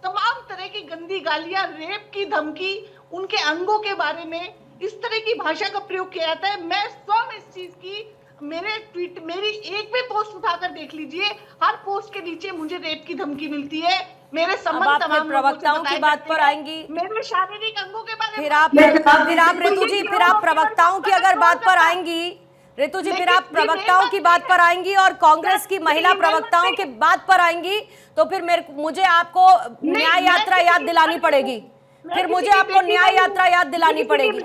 तमाम तरह की गंदी गालियां, रेप की धमकी, उनके अंगों के बारे में इस तरह की भाषा का प्रयोग किया जाता है। मैं स्वयं इस चीज की मेरी एक भी पोस्ट उठाकर देख लीजिए, हर पोस्ट के नीचे मुझे रेप की धमकी मिलती है। मेरे संबंध तमाम प्रवक्ताओं की बात पर आएंगी, मेरे शारीरिक अंगों के बारे में फिर आप ऋतु जी फिर आप प्रवक्ताओं की अगर बात पर आएंगी, ऋतु जी फिर आप प्रवक्ताओं की बात पर आएंगी और कांग्रेस की महिला प्रवक्ताओं की बात पर आएंगी, तो फिर मुझे आपको न्याय यात्रा याद दिलानी पड़ेगी। फिर मुझे आपको न्याय यात्रा याद दिलानी पड़ेगी,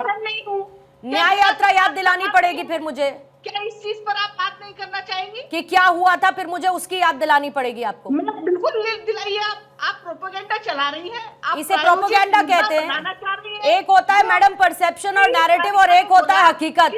न्याय यात्रा याद दिलानी पड़ेगी। फिर मुझे क्या इस चीज पर आप बात नहीं करना चाहेंगे कि क्या हुआ था, फिर मुझे उसकी याद दिलानी पड़ेगी आपको। बिल्कुल दिलाइए। आप प्रोपेगेंडा चला रही हैं, इसे प्रोपेगेंडा कहते हैं। एक होता है मैडम परसेप्शन और नैरेटिव, और एक होता है हकीकत।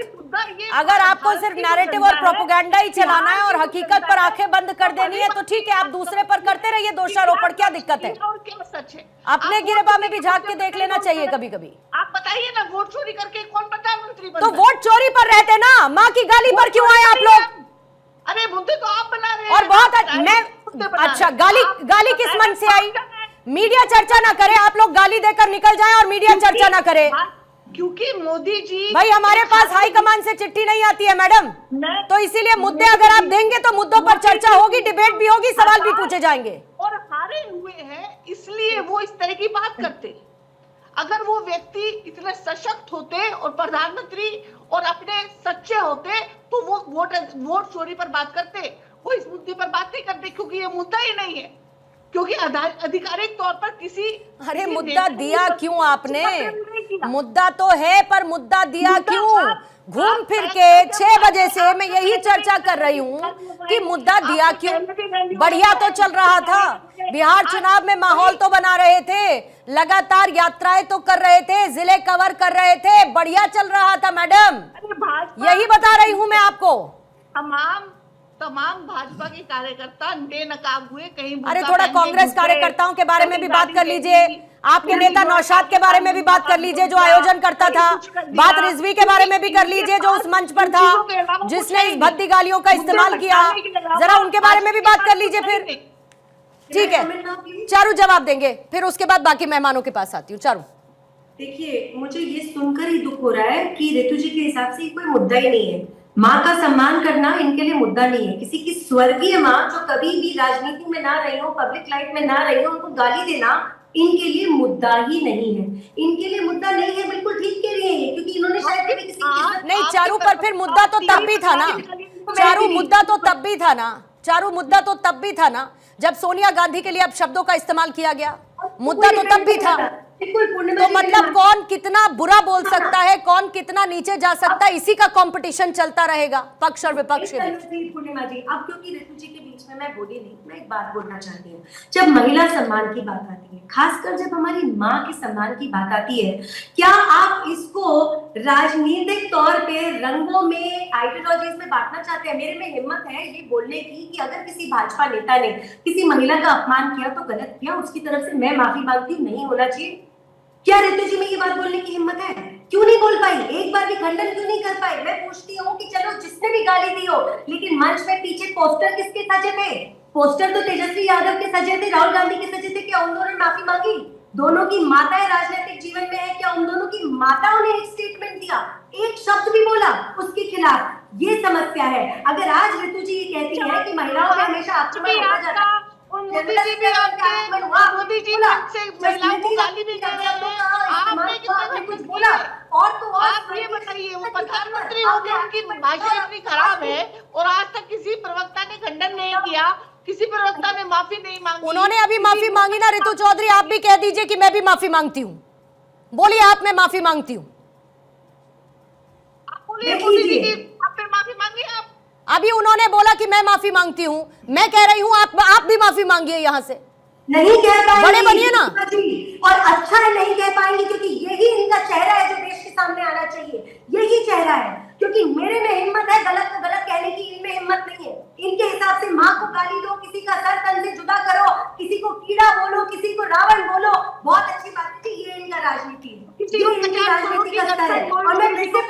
अगर आपको सिर्फ नैरेटिव और प्रोपेगेंडा ही चलाना है और हकीकत पर आंखें बंद कर देनी है तो ठीक है, आप दूसरे पर करते रहिए दोषारोपण, क्या दिक्कत है? सच है, अपने गिरबा में भी झांक के देख लेना चाहिए कभी कभी। आप बताइए ना, वोट चोरी करके कौन प्रधानमंत्री तो वोट चोरी पर रहते ना, माँ की गाली पर क्यों आए आप लोग? अरे मुद्दे तो आप बना रहे हैं। और बहुत अच्छा, गाली किस मन से आई? मीडिया चर्चा ना करे, आप लोग गाली देकर निकल जाएं और मीडिया चर्चा ना करे, क्योंकि मोदी जी भाई हमारे पास हाई कमान से चिट्ठी नहीं आती है मैडम, तो इसीलिए मुद्दे अगर आप देंगे तो मुद्दों पर चर्चा होगी, डिबेट भी होगी, सवाल भी पूछे जाएंगे। और हारे हुए हैं इसलिए वो इस तरह की बात करते। अगर वो व्यक्ति इतने सशक्त होते और प्रधानमंत्री और अपने सच्चे होते तो वो वोट चोरी पर बात करते, वो इस मुद्दे पर बात नहीं करते, क्योंकि ये मुद्दा ही नहीं है। क्योंकि आधिकारिक तौर पर अरे मुद्दा दिया क्यों आपने? मुद्दा तो है, पर मुद्दा दिया क्यों? घूम फिर के 6 बजे से मैं यही चर्चा कर रही हूँ कि मुद्दा दिया क्यों? बढ़िया तो चल रहा था, बिहार चुनाव में माहौल तो बना रहे थे, लगातार यात्राएं तो कर रहे थे, जिले कवर कर रहे थे, बढ़िया चल रहा था मैडम, यही बता रही हूँ मैं आपको। तमाम भाजपा के कार्यकर्ता बेनकाब हुए कहीं। अरे थोड़ा कांग्रेस कार्यकर्ताओं के बारे में भी बात कर लीजिए, आपके नेता नौशाद के बारे में भी बात कर लीजिए जो आयोजन करता था, बात रिजवी के बारे में भी कर लीजिए जो उस मंच पर था, जिसने इस भद्दी गालियों का इस्तेमाल किया, जरा उनके बारे में भी बात कर लीजिए। फिर ठीक है, चारू जवाब देंगे, फिर उसके बाद बाकी मेहमानों के पास आती हूँ। चारू देखिए, मुझे ये सुनकर ही दुख हो रहा है कि ऋतु जी के हिसाब से कोई मुद्दा ही नहीं है। माँ का सम्मान करना इनके लिए मुद्दा नहीं है। किसी की स्वर्गीय माँ जो कभी भी राजनीति में ना रही हो, पब्लिक लाइफ में ना रही हो, उनको गाली देना इनके लिए मुद्दा ही नहीं है। इनके लिए मुद्दा नहीं है, बिल्कुल ठीक कह रही है, क्योंकि इन्होंने शायद कभी किसी नहीं चारू, पर फिर मुद्दा तो तब भी था ना चारू, मुद्दा तो तब भी था ना चारू, मुद्दा तो तब भी था ना जब सोनिया गांधी के लिए अब शब्दों का इस्तेमाल किया गया, मुद्दा तो तब भी था। बिल्कुल पूर्णिमा तो जी, मतलब मेरी कौन कितना बुरा बोल सकता है, कौन कितना नीचे जा सकता है, इसी का कंपटीशन चलता रहेगा पक्ष और विपक्ष के बीच। पूर्णिमा जी, अब क्योंकि ऋतु जी के बीच में मैं बोली नहीं, मैं एक बात बोलना चाहती हूँ। जब महिला सम्मान की बात आती है, खासकर जब हमारी माँ के सम्मान की बात आती है, क्या आप इसको राजनीतिक तौर पे रंगों में, आइडियोलॉजीज में बांटना चाहते हैं? मेरे में हिम्मत है ये बोलने की कि अगर किसी भाजपा नेता ने किसी महिला का अपमान किया तो गलत किया, उसकी तरफ से मैं माफी मांगती हूँ, नहीं होना चाहिए। क्या ऋतु जी में ये बात बोलने की हिम्मत है? क्यों नहीं बोल पाई? एक बार भी खंडन क्यों नहीं कर पाई? मैं पूछती हूँ कि चलो जिसने भी गाली दी हो, लेकिन मंच में पीछे पोस्टर किसके सजे थे? पोस्टर तो तेजस्वी यादव के सजे थे, राहुल गांधी के सजे थे। क्या उन दोनों ने माफी मांगी? दोनों की माताएं राजनीतिक जीवन में है, क्या उन दोनों की माताओं ने एक स्टेटमेंट दिया, एक शब्द भी बोला उसके खिलाफ? ये समस्या है। अगर आज ऋतु जी ये कहती है कि महिलाओं में हमेशा आक्रमण होता जाता है, मोदी जी भी आपके मोदी जी से महिलाओं को गाली भी दे रहे हैं, आपने कितना कुछ बोला? और तो आप ये बताइए, वो प्रधानमंत्री होंगे, उनकी भाषा इतनी खराब है और आज तक किसी प्रवक्ता ने खंडन नहीं किया, किसी प्रवक्ता ने माफी नहीं मांगी। उन्होंने अभी माफी मांगी ना ऋतु चौधरी, आप भी कह दीजिए कि मैं भी माफी मांगती हूँ। बोलिए आप, मैं माफी मांगती हूँ। आप बोलिए मोदी जी की आप फिर माफी मांगिए आप। अभी उन्होंने बोला कि मैं माफी मांगती हूँ, मैं कह रही हूँ आप भी माफी मांगिए यहाँ से। नहीं कह पाएंगे, बड़े बनिए ना। और अच्छा है नहीं कह पाएंगे, क्योंकि यही इनका चेहरा है जो देश के सामने आना चाहिए। यही चेहरा है, क्योंकि मेरे में हिम्मत है गलत को गलत कहने की, इनमें हिम्मत नहीं है। इनके हिसाब से माँ को गाली दो, किसी का सर तन से जुदा करो, किसी को कीड़ा बोलो, किसी को रावण बोलो, बहुत अच्छी बात है। ये इनका राजनीति है, ये इनकी राजनीति का स्तर है। और मैं फिर से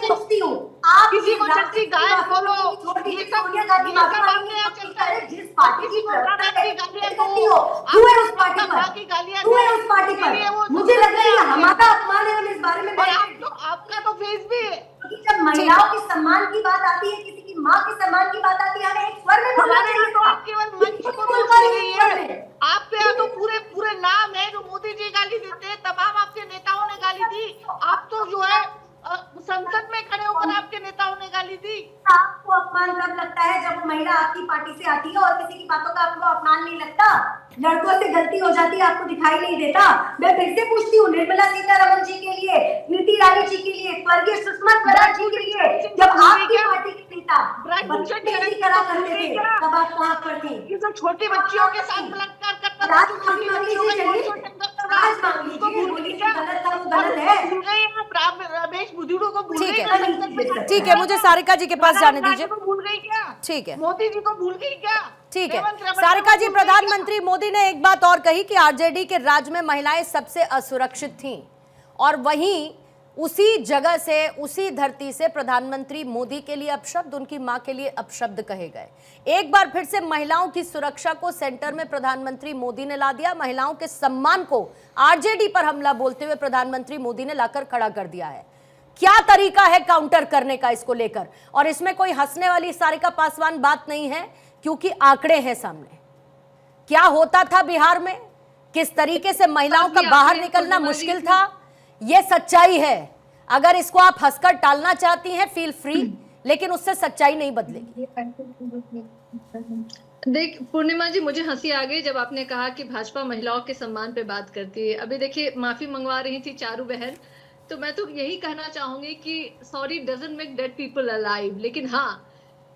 पूछती हूँ, आप किसी को चट्टी गाय बोलो, ये सब सोनिया गांधी माफी मांगने आप चलता है, जिस पार्टी की प्रवक्ता है, करती हो, तू है उस पार्टी पर, तू है उस पार्टी पर। मुझे लग रहा है हमारा अपमान है, हम इस बारे में आपका तो फेस भी है। जब महिलाओं के सम्मान की बात आती है, किसी की माँ के सम्मान की बात आती है, हमें एक स्वर में बोलना चाहिए। तो आप केवल मंच को बोल रही है, आपके यहाँ तो पूरे नाम है जो मोदी जी गाली देते हैं, तमाम आपके नेताओं ने गाली दी। आप तो जो है संसद में खड़े होकर आपके नेताओं ने गाली दी। आपको अपमान कब लगता है? जब वो महिला आपकी पार्टी से आती है और किसी की बातों का आपको अपमान नहीं लगता? लड़कों से गलती हो जाती है, आपको दिखाई नहीं देता? मैं फिर से पूछती हूँ, निर्मला सीतारमण जी के लिए, स्मृति ईरानी जी के लिए, स्वर्गीय सुषमा स्वराज जी के लिए, जब आपकी पार्टी के नेता बदतमीजी करा करते थे, तब आप कहाँ पर थे? छोटी बच्चियों के साथ बलात्कार करता था, गलत था वो गलत है। रमेश बुजुर्गों को भूल ठीक गई? है, ठीक है, मुझे सारिका जी के पास जाने दीजिए। भूल गई क्या? ठीक है, मोदी जी को भूल गई क्या? ठीक है सारिका जी, प्रधानमंत्री मोदी ने एक बात और कही कि आरजेडी के राज में महिलाएं सबसे असुरक्षित थीं, और वहीं उसी जगह से, उसी धरती से प्रधानमंत्री मोदी के लिए अपशब्द, उनकी मां के लिए अपशब्द कहे गए। एक बार फिर से महिलाओं की सुरक्षा को सेंटर में प्रधानमंत्री मोदी ने ला दिया। महिलाओं के सम्मान को आरजेडी पर हमला बोलते हुए प्रधानमंत्री मोदी ने लाकर खड़ा कर दिया है। क्या तरीका है काउंटर करने का इसको लेकर? और इसमें कोई हंसने वाली सारिका पासवान बात नहीं है, क्योंकि आंकड़े हैं सामने। क्या होता था बिहार में, किस तरीके से महिलाओं का बाहर निकलना मुश्किल था, ये सच्चाई है। अगर इसको आप हंसकर टालना चाहती हैं, फील फ्री, लेकिन उससे सच्चाई नहीं बदलेगी। देख पूर्णिमा जी, मुझे हंसी आ गई जब आपने कहा कि भाजपा महिलाओं के सम्मान पे बात करती है। अभी देखिए, माफी मंगवा रही थी चारू बहन, तो मैं तो यही कहना चाहूंगी कि sorry doesn't make dead people alive, लेकिन हाँ,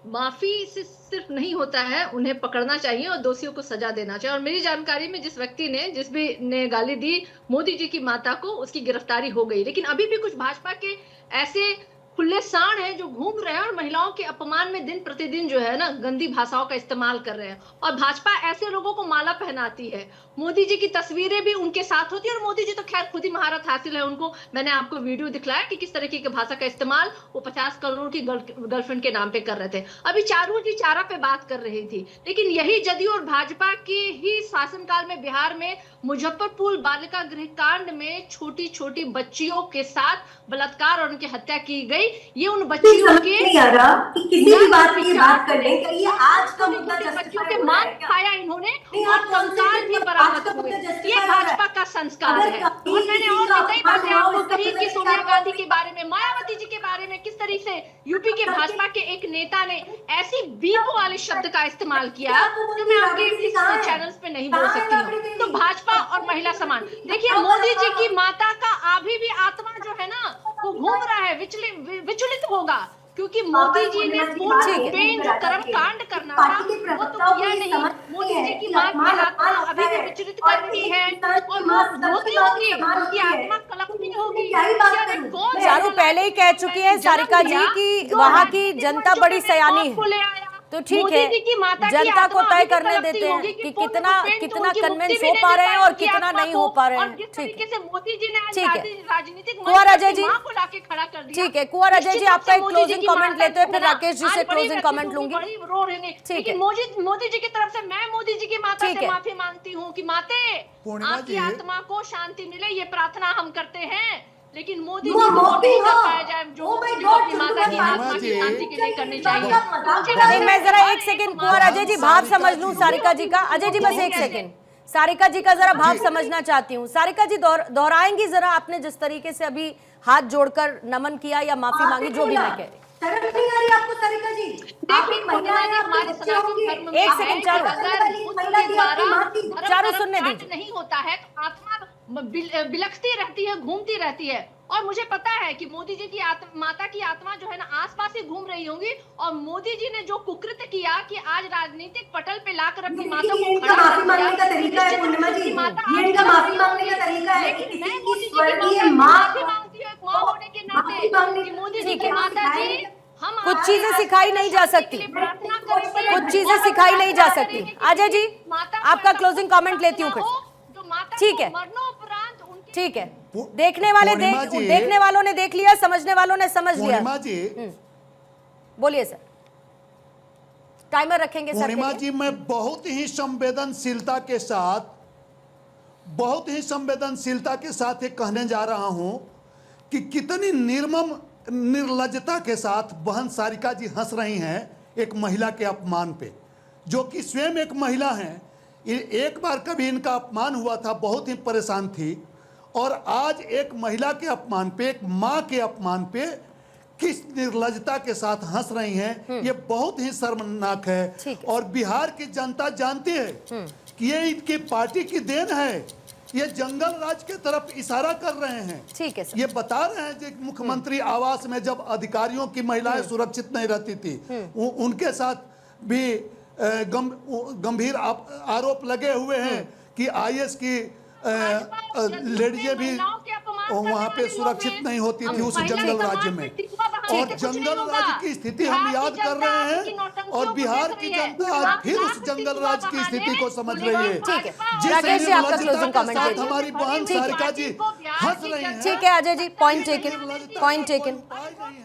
माफी से सिर्फ नहीं होता है, उन्हें पकड़ना चाहिए और दोषियों को सजा देना चाहिए। और मेरी जानकारी में जिस व्यक्ति ने, जिस भी ने गाली दी मोदी जी की माता को, उसकी गिरफ्तारी हो गई। लेकिन अभी भी कुछ भाजपा के ऐसे खुले सांड हैं जो घूम रहे हैं और महिलाओं के अपमान में दिन प्रतिदिन जो है ना गंदी भाषाओं का इस्तेमाल कर रहे हैं। और भाजपा ऐसे लोगों को माला पहनाती है। मोदी जी की तस्वीरें भी उनके साथ होती है, और मोदी जी तो खैर खुद ही महारत हासिल है उनको। मैंने आपको वीडियो दिखलाया कि किस तरीके की भाषा का इस्तेमाल वो 50 करोड़ की गर्लफ्रेंड के नाम पे कर रहे थे। अभी चारू जी चारा पे बात कर रही थी, लेकिन यही जदयू और भाजपा के ही शासनकाल में बिहार में मुजफ्फरपुर बालिका गृह कांड में छोटी छोटी बच्चियों के साथ बलात्कार और उनकी हत्या की गई। गई, ये उन बच्चियों के नहीं आ रहा कि किसी भी बात की बात कर लें, ये आज का मुद्दा बच्चियों के मार खाया इन्होंने और कंकाल भी बरामद हुए। ये भाजपा का संस्कार है। और मैंने और भी कई बातें आपको कही कि सोनिया गांधी के बारे में, मायावती जी के बारे में किस तरीके से यूपी के भाजपा के एक नेता ने ऐसी बीप वाले शब्द का इस्तेमाल किया जो मैं आपके इस चैनल्स पे नहीं बोल सकती हूँ। तो भाजपा और महिला समान, देखिए मोदी जी की माता का अभी भी आत्मा जो है ना वो घूम रहा है, विचलित होगा, क्योंकि मोदी जी ने पूर्ण पेन जो कर्म कांड करना था वो तो किया नहीं। मोदी जी की मां की आत्मा अभी भी विचलित कर रही है और रोती होगी, उनकी आत्मा कलपती होगी। चारू पहले ही कह चुकी है सारिका जी कि वहाँ की जनता बड़ी सयानी है, तो ठीक है, जनता को तय करने देते हैं कि कितना कन्विंस हो पा रहे हैं और कितना नहीं हो पा रहे हैं। ठीक है, मोदी जी ने ठीक है, राजनीतिक कुंवर अजय जी, खड़ा कर दिया। ठीक है, कुंवर अजय जी आपका एक क्लोजिंग कमेंट लेते हैं, फिर राकेश जी से क्लोजिंग कमेंट लूंगी। ठीक है, मोदी जी की तरफ से मैं मोदी जी की माता से माफी मांगती हूँ कि माते आपकी आत्मा को शांति मिले, ये प्रार्थना हम करते हैं, लेकिन मोदी जी को नहीं कर पाया जाए जो अपनी माता की आत्मा की शांति के लिए करनी चाहिए। नहीं, मैं जरा एक सेकंड कुंवर अजय जी भाव समझ लूं सारिका जी का। अजय जी बस एक सेकंड, सारिका जी का जरा भाव समझना चाहती हूँ। सारिका जी दोहराएंगी जरा, आपने जिस तरीके से अभी हाथ जोड़कर नमन किया या माफी मांगी, जो भी मैं कह रही। नहीं आ रही आपको सारिका जी? एक सेकंड चारू सुनने दीजिए। नहीं होता है तो आत्मा बिलखती रहती है, घूमती रहती है। और मुझे पता है कि मोदी जी की माता की आत्मा जो है ना आसपास ही घूम रही होंगी, और मोदी जी ने जो कुकृत्य किया कि आज राजनीतिक पटल पे लाकर अपनी माता को खड़ा माफी मांगने का तरीका है पूर्णिमा जी, ये इनका माफी मांगने का तरीका है कि किसी की स्वर्गीय मां मांगती है, मां होने के नाते मोदी जी की माता जी कुछ चीजें सिखाई नहीं जा सकती, कुछ चीजें सिखाई नहीं जा सकती। अजय जी आपका क्लोजिंग कमेंट लेती हूँ फिर से। ठीक है, ठीक है, देखने वालों ने देख लिया, समझने वालों ने समझ लिया। बोलिए सर, टाइमर रखेंगे सर। पूर्णिमा जी, मैं बहुत ही संवेदनशीलता के साथ ये कहने जा रहा हूं कि कितनी निर्लज्जता के साथ बहन सारिका जी हंस रही हैं एक महिला के अपमान पे, जो कि स्वयं एक महिला हैं। एक बार कभी इनका अपमान हुआ था, बहुत ही परेशान थी, और आज एक महिला के अपमान पे, एक माँ के अपमान पे किस निर्लज्जता के साथ हंस रही हैं, ये बहुत ही शर्मनाक है। और बिहार की जनता जानती है कि ये इनकी पार्टी की देन है। ये जंगल राज के तरफ इशारा कर रहे हैं। ठीक है सर। ये बता रहे हैं कि मुख्यमंत्री आवास में जब अधिकारियों की महिलाएं सुरक्षित नहीं रहती थी, उनके साथ भी गंभीर आरोप लगे हुए हैं कि आईएएस की लेडीजें भी वहाँ पे सुरक्षित नहीं होती थी उस जंगल राज्य में। और जंगल राज्य की स्थिति हम याद कर रहे हैं, और बिहार की जनता आज फिर उस जंगल राज्य की स्थिति को समझ रही है। जिस निर्लज्जता के साथ हमारी बहन सारिका जी हंस रही हैं। ठीक है अजय जी, पॉइंट टेकन।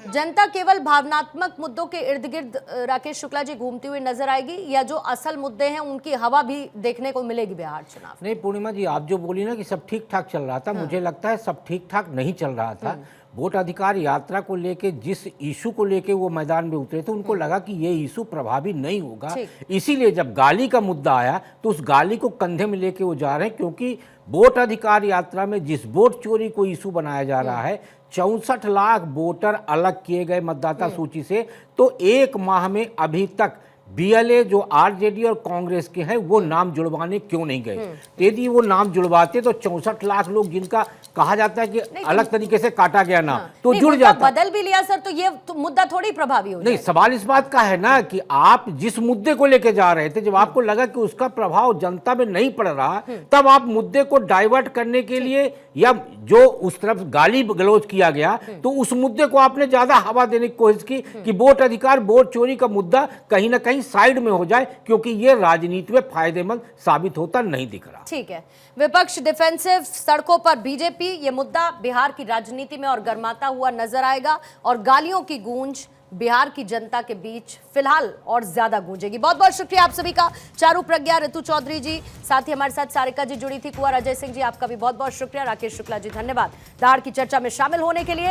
जनता केवल भावनात्मक मुद्दों के इर्द गिर्द राकेश शुक्ला जी घूमती हुई नजर आएगी, या जो असल मुद्दे हैं उनकी हवा भी देखने को मिलेगी बिहार चुनाव? नहीं पूर्णिमा जी, आप जो बोली ना कि सब ठीक ठाक चल रहा था, मुझे लगता है सब ठीक ठाक नहीं चल रहा था। वोट अधिकार यात्रा को लेके जिस इशू को लेके वो मैदान में उतरे थे, उनको लगा कि ये इशू प्रभावी नहीं होगा, इसीलिए जब गाली का मुद्दा आया तो उस गाली को कंधे में लेके वो जा रहे हैं। क्योंकि वोट अधिकार यात्रा में जिस वोट चोरी को इशू बनाया जा रहा है, 64 लाख वोटर अलग किए गए मतदाता सूची से, तो एक माह में अभी तक बीएलए जो आरजेडी और कांग्रेस के हैं वो नाम जुड़वाने क्यों नहीं गए? यदि वो नाम जुड़वाते तो 64 लाख लोग, जिनका कहा जाता है कि अलग तरीके से काटा गया नाम, तो जुड़ जाता। बदल भी लिया सर, तो ये तो मुद्दा थोड़ी प्रभावी हो नहीं। सवाल इस बात का है ना कि आप जिस मुद्दे को लेके जा रहे थे, जब आपको लगा कि उसका प्रभाव जनता में नहीं पड़ रहा, तब आप मुद्दे को डाइवर्ट करने के लिए, या जो उस तरफ गाली गलौज किया गया, तो उस मुद्दे को आपने ज्यादा हवा देने की कोशिश की कि वोट अधिकार, वोट चोरी का मुद्दा कहीं ना कहीं साइड में हो जाए, क्योंकि ये राजनीति में फायदेमंद साबित होता नहीं दिख रहा। ठीक है, विपक्ष डिफेंसिव, सड़कों पर बीजेपी, ये मुद्दा बिहार की राजनीति में और गर्माता हुआ नजर आएगा, और गालियों की गूंज बिहार की जनता के बीच फिलहाल और ज्यादा गूंजेगी। बहुत बहुत शुक्रिया आप सभी का, चारू प्रज्ञा, ऋतु चौधरी जी, साथ ही हमारे साथ सारिका जी जुड़ी थी, कुंवर अजय सिंह जी आपका भी बहुत बहुत शुक्रिया, राकेश शुक्ला जी धन्यवाद दाढ़ की चर्चा में शामिल होने के लिए।